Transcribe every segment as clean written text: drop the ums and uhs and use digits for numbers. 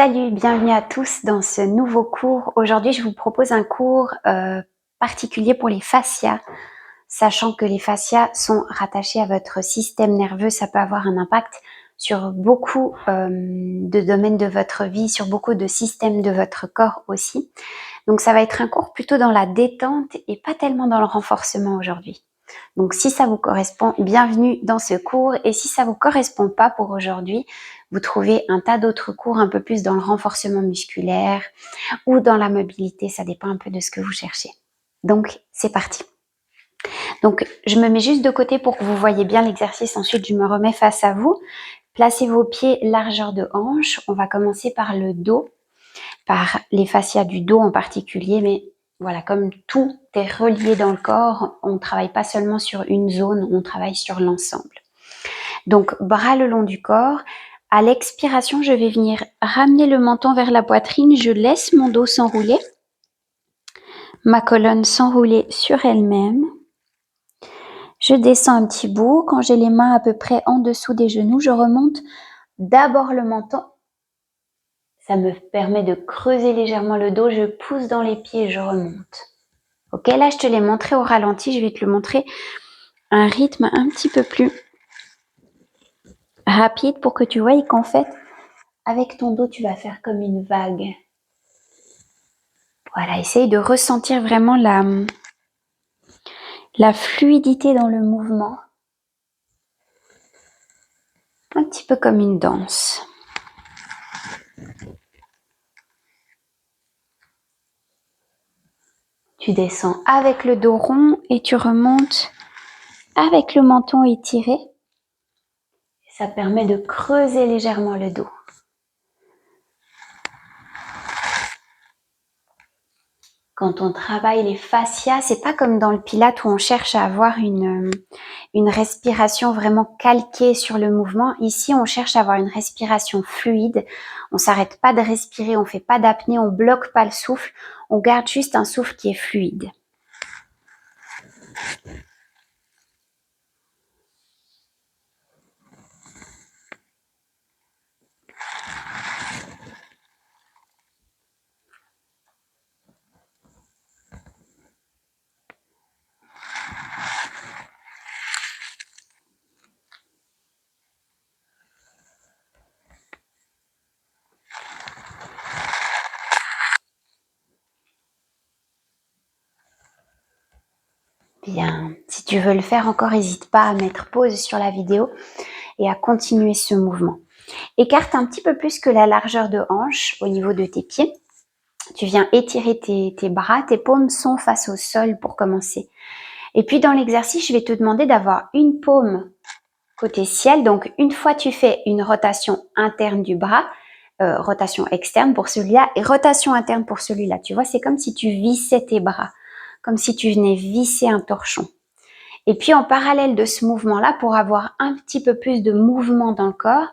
Salut, bienvenue à tous dans ce nouveau cours. Aujourd'hui, je vous propose un cours particulier pour les fascias. Sachant que les fascias sont rattachés à votre système nerveux, ça peut avoir un impact sur beaucoup de domaines de votre vie, sur beaucoup de systèmes de votre corps aussi. Donc ça va être un cours plutôt dans la détente et pas tellement dans le renforcement aujourd'hui. Donc si ça vous correspond, bienvenue dans ce cours. Et si ça vous correspond pas pour aujourd'hui, vous trouvez un tas d'autres cours un peu plus dans le renforcement musculaire ou dans la mobilité, ça dépend un peu de ce que vous cherchez. Donc c'est parti. Donc je me mets juste de côté pour que vous voyez bien l'exercice, ensuite je me remets face à vous. Placez vos pieds largeur de hanche, on va commencer par le dos, par les fascias du dos en particulier, mais voilà, comme tout est relié dans le corps, on ne travaille pas seulement sur une zone, on travaille sur l'ensemble. Donc, bras le long du corps. À l'expiration, je vais venir ramener le menton vers la poitrine. Je laisse mon dos s'enrouler, ma colonne s'enrouler sur elle-même. Je descends un petit bout. Quand j'ai les mains à peu près en dessous des genoux, je remonte d'abord le menton. Ça me permet de creuser légèrement le dos. Je pousse dans les pieds et je remonte. Ok, là je te l'ai montré au ralenti, je vais te le montrer un rythme un petit peu plus rapide pour que tu voyes qu'en fait, avec ton dos, tu vas faire comme une vague. Voilà, essaye de ressentir vraiment la fluidité dans le mouvement. Un petit peu comme une danse. Tu descends avec le dos rond et tu remontes avec le menton étiré. Ça permet de creuser légèrement le dos. Quand on travaille les fascias, c'est pas comme dans le pilate où on cherche à avoir une respiration vraiment calquée sur le mouvement. Ici, on cherche à avoir une respiration fluide. On s'arrête pas de respirer, on fait pas d'apnée, on bloque pas le souffle. On garde juste un souffle qui est fluide. Bien, si tu veux le faire encore, n'hésite pas à mettre pause sur la vidéo et à continuer ce mouvement. Écarte un petit peu plus que la largeur de hanche au niveau de tes pieds. Tu viens étirer tes bras, tes paumes sont face au sol pour commencer. Et puis dans l'exercice, je vais te demander d'avoir une paume côté ciel. Donc une fois tu fais une rotation interne du bras, rotation externe pour celui-là et rotation interne pour celui-là. Tu vois, c'est comme si tu vissais tes bras, comme si tu venais visser un torchon. Et puis en parallèle de ce mouvement-là, pour avoir un petit peu plus de mouvement dans le corps,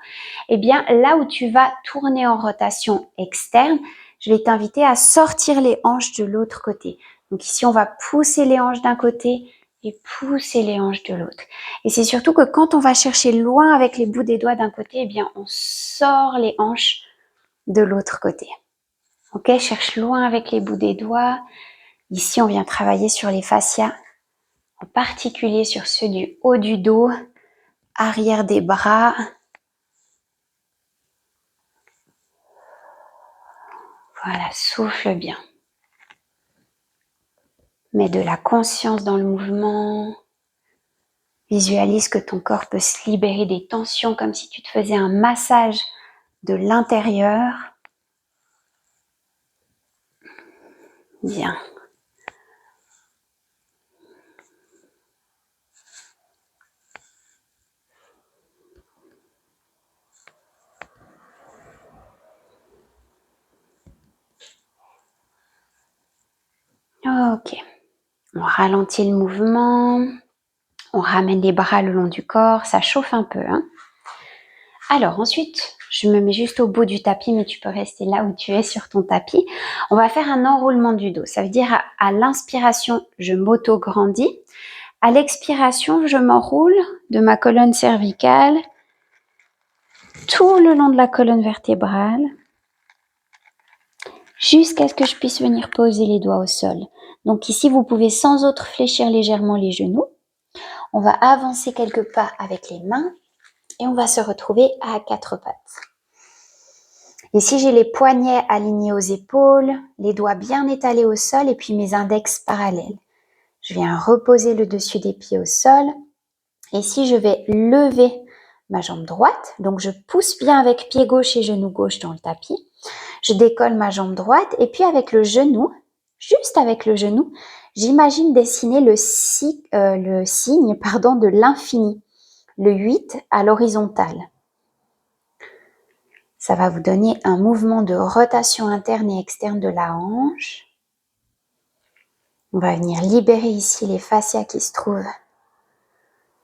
eh bien là où tu vas tourner en rotation externe, je vais t'inviter à sortir les hanches de l'autre côté. Donc ici, on va pousser les hanches d'un côté et pousser les hanches de l'autre. Et c'est surtout que quand on va chercher loin avec les bouts des doigts d'un côté, eh bien on sort les hanches de l'autre côté. Ok, cherche loin avec les bouts des doigts. Ici, on vient travailler sur les fascias, en particulier sur ceux du haut du dos, arrière des bras. Voilà, souffle bien. Mets de la conscience dans le mouvement. Visualise que ton corps peut se libérer des tensions comme si tu te faisais un massage de l'intérieur. Bien. Ok. On ralentit le mouvement. On ramène les bras le long du corps. Ça chauffe un peu, hein. Alors ensuite, je me mets juste au bout du tapis, mais tu peux rester là où tu es sur ton tapis. On va faire un enroulement du dos. Ça veut dire à l'inspiration, je m'auto-grandis. À l'expiration, je m'enroule de ma colonne cervicale tout le long de la colonne vertébrale. jusqu'à ce que je puisse venir poser les doigts au sol. Donc ici, vous pouvez sans autre fléchir légèrement les genoux. On va avancer quelques pas avec les mains et on va se retrouver à quatre pattes. Ici, j'ai les poignets alignés aux épaules, les doigts bien étalés au sol et puis mes index parallèles. Je viens reposer le dessus des pieds au sol. Ici, je vais lever ma jambe droite. Donc, je pousse bien avec pied gauche et genou gauche dans le tapis. Je décolle ma jambe droite et puis avec le genou, juste avec le genou, j'imagine dessiner le signe de l'infini, le 8 à l'horizontale. Ça va vous donner un mouvement de rotation interne et externe de la hanche. On va venir libérer ici les fascias qui se trouvent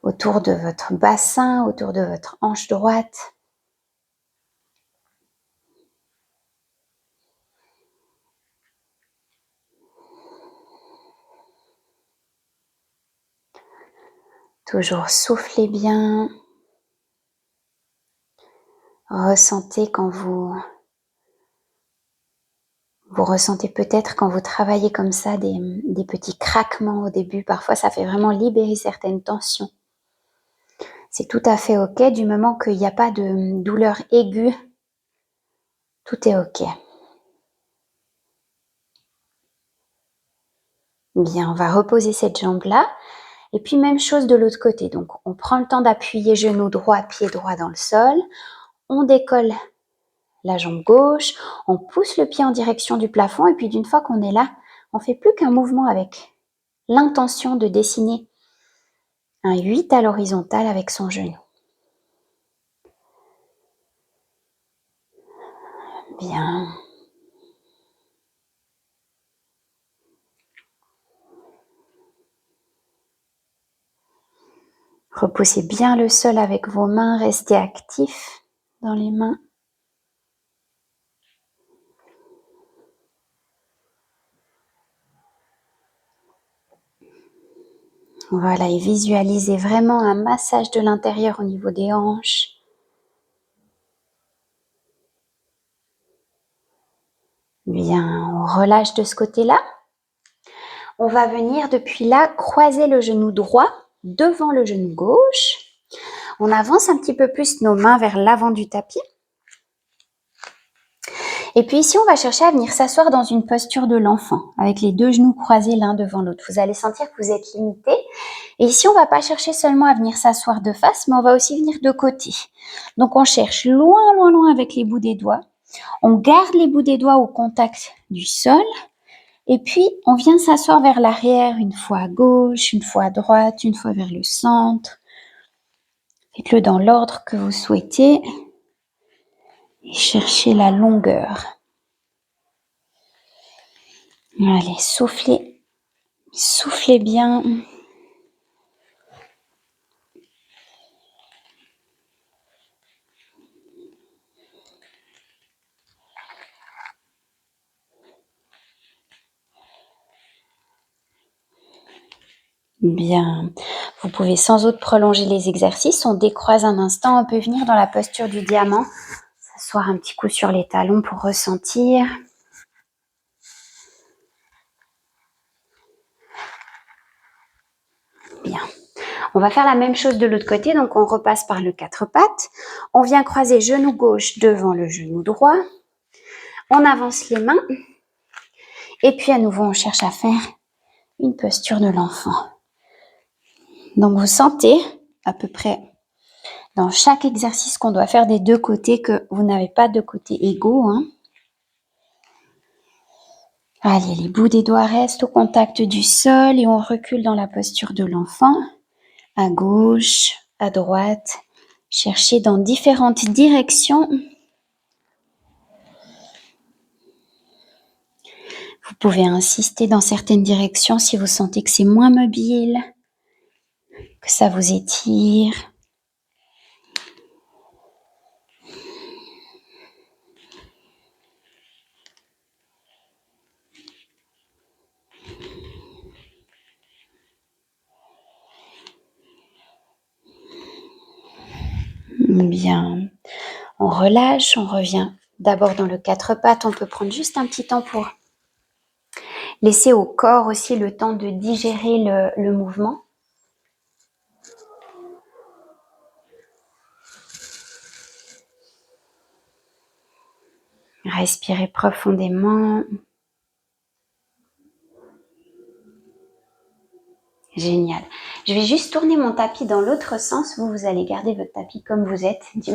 autour de votre bassin, autour de votre hanche droite. Toujours soufflez bien. Ressentez quand vous ressentez peut-être quand vous travaillez comme ça des petits craquements au début. Parfois, ça fait vraiment libérer certaines tensions. C'est tout à fait OK du moment qu'il n'y a pas de douleur aiguë. Tout est OK. Bien, on va reposer cette jambe-là. Et puis, même chose de l'autre côté. Donc, on prend le temps d'appuyer genou droit, pied droit dans le sol. On décolle la jambe gauche. On pousse le pied en direction du plafond. Et puis, d'une fois qu'on est là, on ne fait plus qu'un mouvement avec l'intention de dessiner un 8 à l'horizontale avec son genou. Bien. Repoussez bien le sol avec vos mains, restez actifs dans les mains. Voilà, et visualisez vraiment un massage de l'intérieur au niveau des hanches. Bien, on relâche de ce côté-là. On va venir depuis là croiser le genou droit devant le genou gauche. On avance un petit peu plus nos mains vers l'avant du tapis. Et puis ici, on va chercher à venir s'asseoir dans une posture de l'enfant, avec les deux genoux croisés l'un devant l'autre. Vous allez sentir que vous êtes limité. Et ici, on ne va pas chercher seulement à venir s'asseoir de face, mais on va aussi venir de côté. Donc, on cherche loin, loin, loin avec les bouts des doigts. On garde les bouts des doigts au contact du sol. Et puis, on vient s'asseoir vers l'arrière, une fois à gauche, une fois à droite, une fois vers le centre. Faites-le dans l'ordre que vous souhaitez. Et cherchez la longueur. Allez, soufflez. Soufflez bien. Bien. Vous pouvez sans autre prolonger les exercices. On décroise un instant. On peut venir dans la posture du diamant. S'asseoir un petit coup sur les talons pour ressentir. Bien. On va faire la même chose de l'autre côté. Donc, on repasse par le quatre pattes. On vient croiser genou gauche devant le genou droit. On avance les mains. Et puis, à nouveau, on cherche à faire une posture de l'enfant. Donc, vous sentez à peu près dans chaque exercice qu'on doit faire des deux côtés que vous n'avez pas de côtés égaux. Allez, les bouts des doigts restent au contact du sol et on recule dans la posture de l'enfant. À gauche, à droite. Cherchez dans différentes directions. Vous pouvez insister dans certaines directions si vous sentez que c'est moins mobile, que ça vous étire. Bien, on relâche, on revient d'abord dans le quatre pattes. On peut prendre juste un petit temps pour laisser au corps aussi le temps de digérer le mouvement. Respirez profondément. Génial. Je vais juste tourner mon tapis dans l'autre sens. Vous allez garder votre tapis comme vous êtes du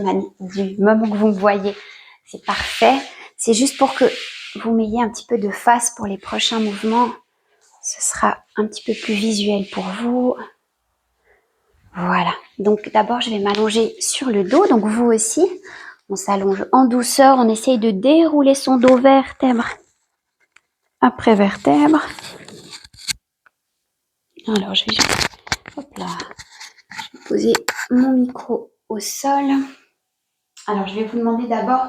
moment que vous me voyez. C'est parfait. C'est juste pour que vous m'ayez un petit peu de face pour les prochains mouvements. Ce sera un petit peu plus visuel pour vous. Voilà. Donc d'abord, je vais m'allonger sur le dos. Donc vous aussi, on s'allonge en douceur. On essaye de dérouler son dos vertèbre après vertèbre. Alors je vais juste, hop là, je vais poser mon micro au sol. Alors je vais vous demander d'abord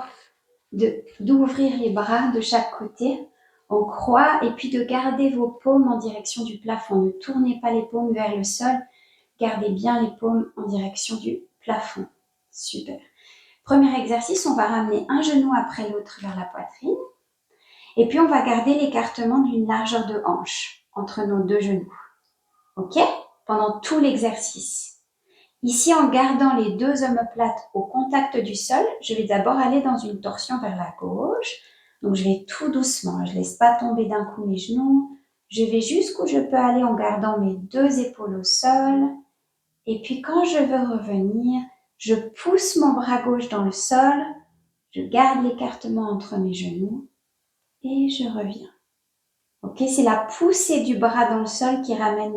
d'ouvrir les bras de chaque côté en croix et puis de garder vos paumes en direction du plafond. Ne tournez pas les paumes vers le sol. Gardez bien les paumes en direction du plafond. Super. Premier exercice, on va ramener un genou après l'autre vers la poitrine. Et puis, on va garder l'écartement d'une largeur de hanche entre nos deux genoux. OK? Pendant tout l'exercice. Ici, en gardant les deux omoplates au contact du sol, je vais d'abord aller dans une torsion vers la gauche. Donc, je vais tout doucement. Je ne laisse pas tomber d'un coup mes genoux. Je vais jusqu'où je peux aller en gardant mes deux épaules au sol. Et puis, quand je veux revenir, je pousse mon bras gauche dans le sol. Je garde l'écartement entre mes genoux et je reviens. Ok, c'est la poussée du bras dans le sol qui ramène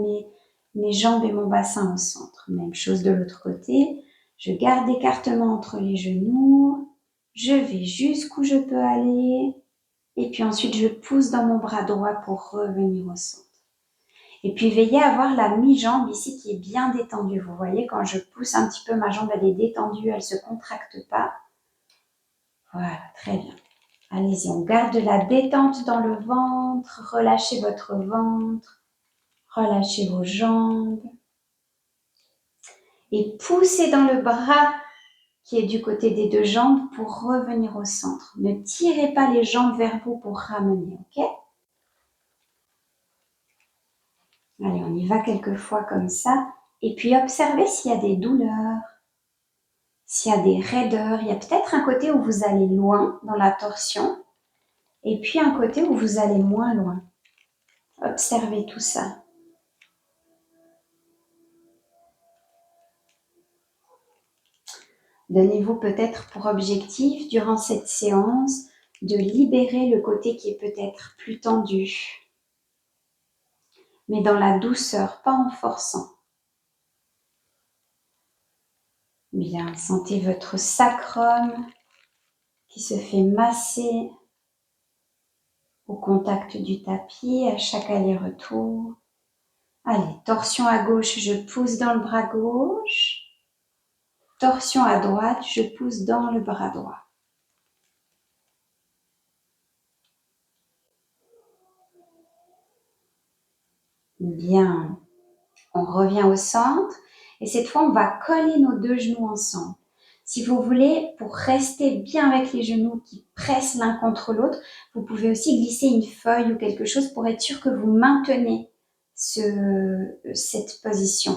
mes jambes et mon bassin au centre. Même chose de l'autre côté. Je garde l'écartement entre les genoux. Je vais jusqu'où je peux aller. Et puis ensuite, je pousse dans mon bras droit pour revenir au centre. Et puis, veillez à avoir la mi-jambe ici qui est bien détendue. Vous voyez, quand je pousse un petit peu, ma jambe, elle est détendue, elle ne se contracte pas. Voilà, très bien. Allez-y, on garde de la détente dans le ventre. Relâchez votre ventre. Relâchez vos jambes. Et poussez dans le bras qui est du côté des deux jambes pour revenir au centre. Ne tirez pas les jambes vers vous pour ramener, ok? Allez, on y va quelques fois comme ça. Et puis, observez s'il y a des douleurs. S'il y a des raideurs, il y a peut-être un côté où vous allez loin dans la torsion et puis un côté où vous allez moins loin. Observez tout ça. Donnez-vous peut-être pour objectif durant cette séance de libérer le côté qui est peut-être plus tendu, mais dans la douceur, pas en forçant. Bien, sentez votre sacrum qui se fait masser au contact du tapis à chaque aller-retour. Allez, torsion à gauche, je pousse dans le bras gauche. Torsion à droite, je pousse dans le bras droit. Bien, on revient au centre et cette fois, on va coller nos deux genoux ensemble. Si vous voulez, pour rester bien avec les genoux qui pressent l'un contre l'autre, vous pouvez aussi glisser une feuille ou quelque chose pour être sûr que vous maintenez cette position.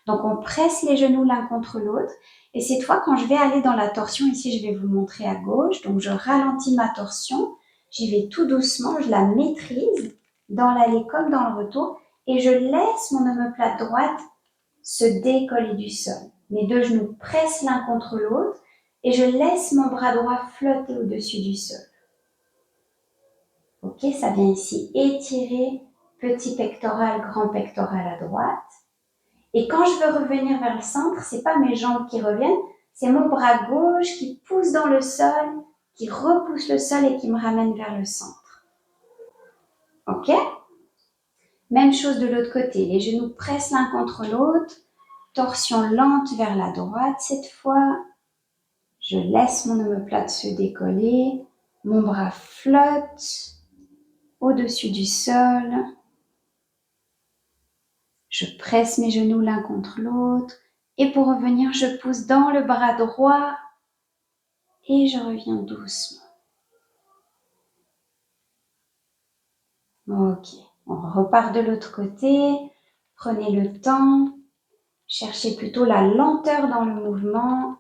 Donc, on presse les genoux l'un contre l'autre. Et cette fois, quand je vais aller dans la torsion, ici, je vais vous montrer à gauche. Donc, je ralentis ma torsion. J'y vais tout doucement. Je la maîtrise dans l'aller comme dans le retour. Et je laisse mon omoplate droite se décoller du sol. Mes deux genoux pressent l'un contre l'autre. Et je laisse mon bras droit flotter au-dessus du sol. Ok, ça vient ici étirer petit pectoral, grand pectoral à droite. Et quand je veux revenir vers le centre, c'est pas mes jambes qui reviennent, c'est mon bras gauche qui pousse dans le sol, qui repousse le sol et qui me ramène vers le centre. Ok? Même chose de l'autre côté, les genoux pressent l'un contre l'autre, torsion lente vers la droite cette fois. Je laisse mon omoplate se décoller, mon bras flotte au-dessus du sol. Je presse mes genoux l'un contre l'autre. Et pour revenir, je pousse dans le bras droit et je reviens doucement. Ok, on repart de l'autre côté. Prenez le temps. Cherchez plutôt la lenteur dans le mouvement.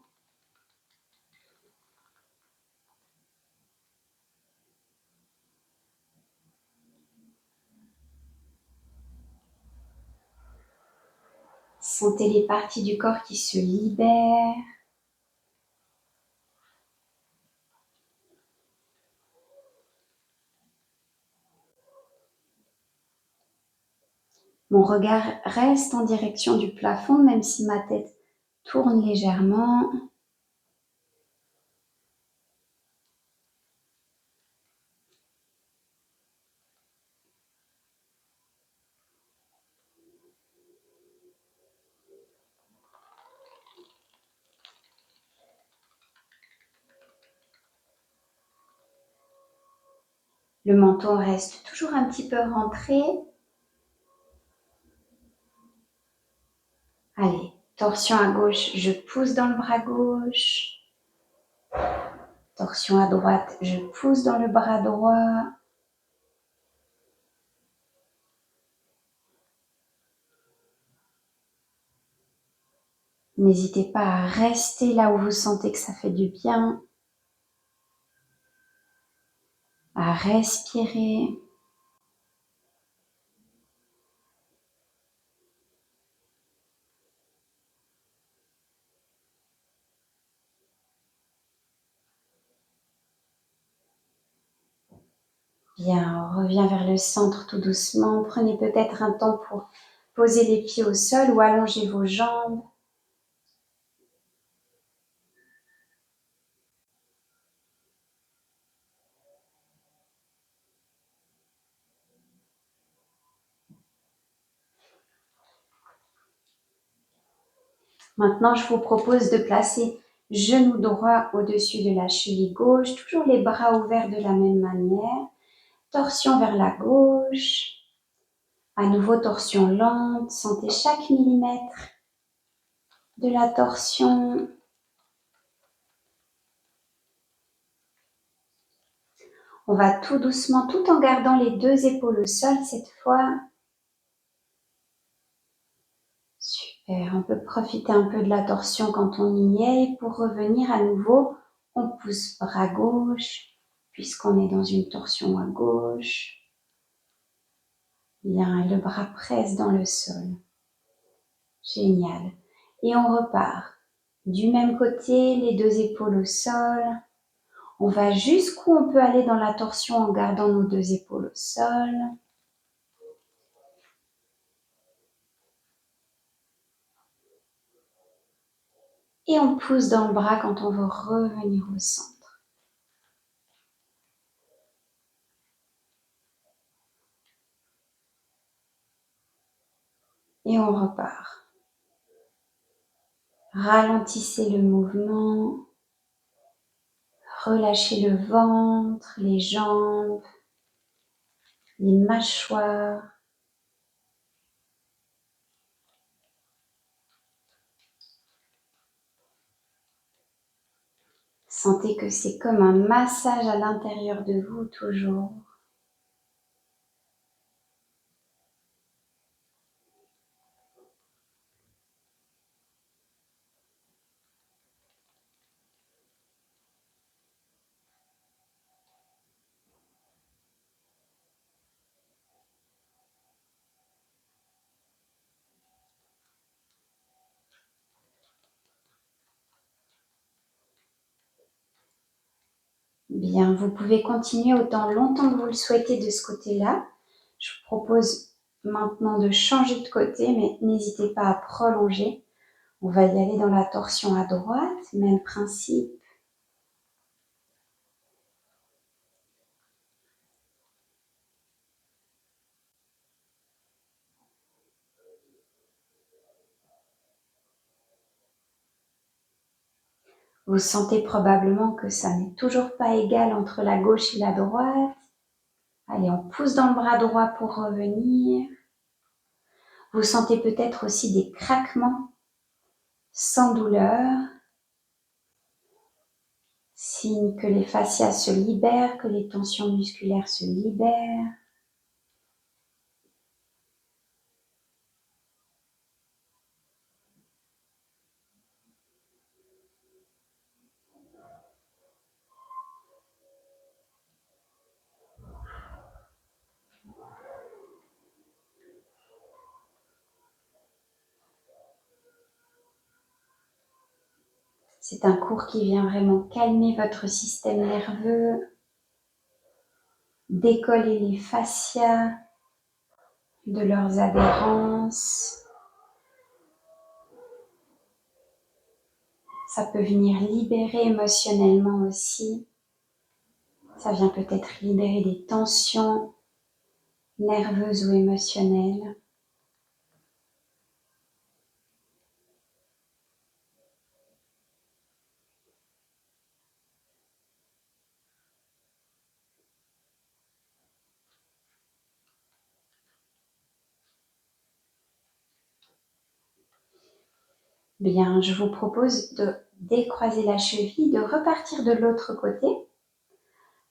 Sentez les parties du corps qui se libèrent. Mon regard reste en direction du plafond, même si ma tête tourne légèrement. Le menton reste toujours un petit peu rentré. Allez, torsion à gauche, je pousse dans le bras gauche. Torsion à droite, je pousse dans le bras droit. N'hésitez pas à rester là où vous sentez que ça fait du bien. À respirer. Bien, on revient vers le centre tout doucement. Prenez peut-être un temps pour poser les pieds au sol ou allonger vos jambes. Maintenant, je vous propose de placer genou droit au-dessus de la cheville gauche, toujours les bras ouverts de la même manière. Torsion vers la gauche. À nouveau, torsion lente. Sentez chaque millimètre de la torsion. On va tout doucement, tout en gardant les deux épaules au sol cette fois. Super, on peut profiter un peu de la torsion quand on y est. Et pour revenir à nouveau, on pousse bras gauche, puisqu'on est dans une torsion à gauche. Bien, et le bras presse dans le sol. Génial. Et on repart. Du même côté, les deux épaules au sol. On va jusqu'où on peut aller dans la torsion en gardant nos deux épaules au sol. Et on pousse dans le bras quand on veut revenir au centre. Et on repart. Ralentissez le mouvement. Relâchez le ventre, les jambes, les mâchoires. Sentez que c'est comme un massage à l'intérieur de vous toujours. Bien, vous pouvez continuer autant longtemps que vous le souhaitez de ce côté-là. Je vous propose maintenant de changer de côté, mais n'hésitez pas à prolonger. On va y aller dans la torsion à droite, même principe. Vous sentez probablement que ça n'est toujours pas égal entre la gauche et la droite. Allez, on pousse dans le bras droit pour revenir. Vous sentez peut-être aussi des craquements sans douleur. Signe que les fascias se libèrent, que les tensions musculaires se libèrent. C'est un cours qui vient vraiment calmer votre système nerveux, décoller les fascias de leurs adhérences. Ça peut venir libérer émotionnellement aussi. Ça vient peut-être libérer des tensions nerveuses ou émotionnelles. Bien, je vous propose de décroiser la cheville, de repartir de l'autre côté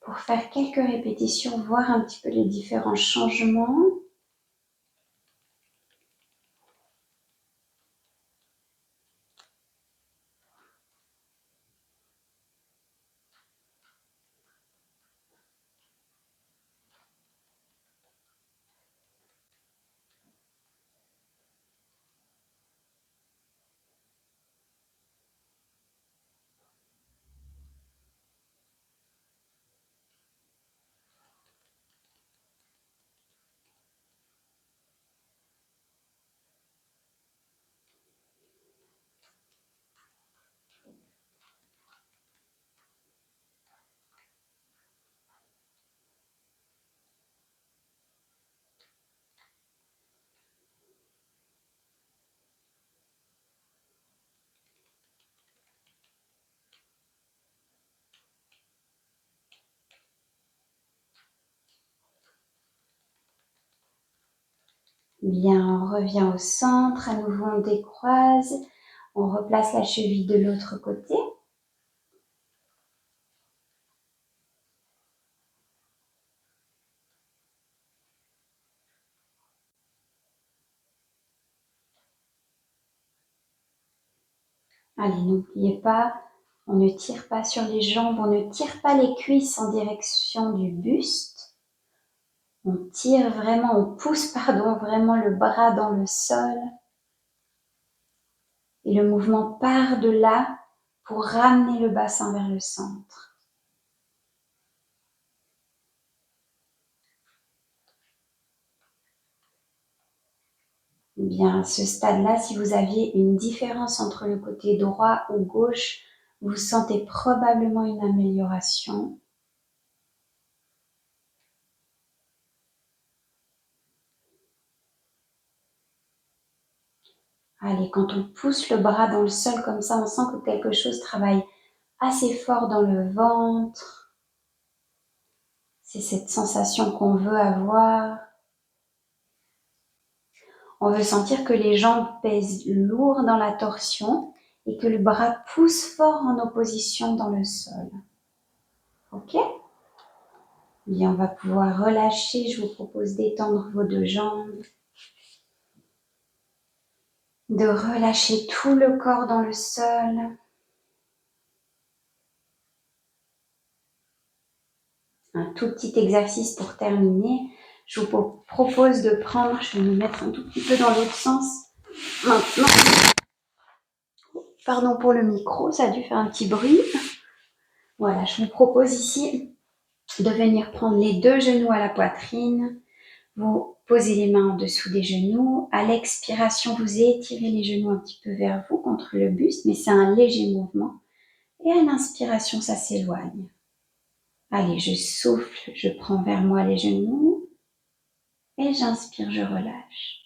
pour faire quelques répétitions, voir un petit peu les différents changements. Bien, on revient au centre, à nouveau on décroise, on replace la cheville de l'autre côté. Allez, n'oubliez pas, on ne tire pas sur les jambes, on ne tire pas les cuisses en direction du buste. On tire vraiment, on pousse, pardon, vraiment le bras dans le sol. Et le mouvement part de là pour ramener le bassin vers le centre. Bien, à ce stade-là, si vous aviez une différence entre le côté droit ou gauche, vous sentez probablement une amélioration. Allez, quand on pousse le bras dans le sol comme ça, on sent que quelque chose travaille assez fort dans le ventre. C'est cette sensation qu'on veut avoir. On veut sentir que les jambes pèsent lourd dans la torsion et que le bras pousse fort en opposition dans le sol. Ok? Bien, on va pouvoir relâcher. Je vous propose d'étendre vos deux jambes. De relâcher tout le corps dans le sol. Un tout petit exercice pour terminer. Je vous propose de prendre, je vais me mettre un tout petit peu dans l'autre sens. Maintenant, pardon pour le micro, ça a dû faire un petit bruit. Voilà, je vous propose ici de venir prendre les deux genoux à la poitrine. Vous posez les mains en dessous des genoux. À l'expiration, vous étirez les genoux un petit peu vers vous contre le buste, mais c'est un léger mouvement. Et à l'inspiration, ça s'éloigne. Allez, je souffle, je prends vers moi les genoux. Et j'inspire, je relâche.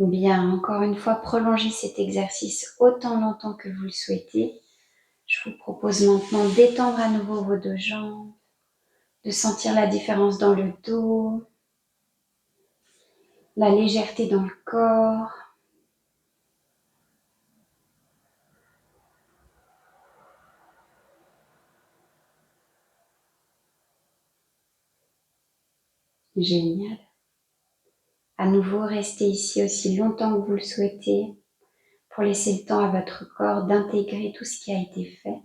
Ou bien, encore une fois, prolongez cet exercice autant longtemps que vous le souhaitez. Je vous propose maintenant d'étendre à nouveau vos deux jambes, de sentir la différence dans le dos, la légèreté dans le corps. Génial. À nouveau, restez ici aussi longtemps que vous le souhaitez pour laisser le temps à votre corps d'intégrer tout ce qui a été fait.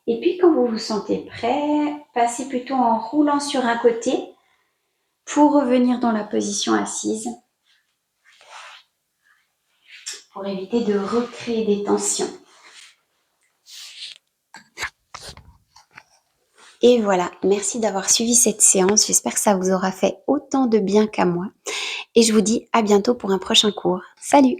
Et puis, quand vous vous sentez prêt, passez plutôt en roulant sur un côté pour revenir dans la position assise pour éviter de recréer des tensions. Et voilà, merci d'avoir suivi cette séance. J'espère que ça vous aura fait autant de bien qu'à moi. Et je vous dis à bientôt pour un prochain cours. Salut!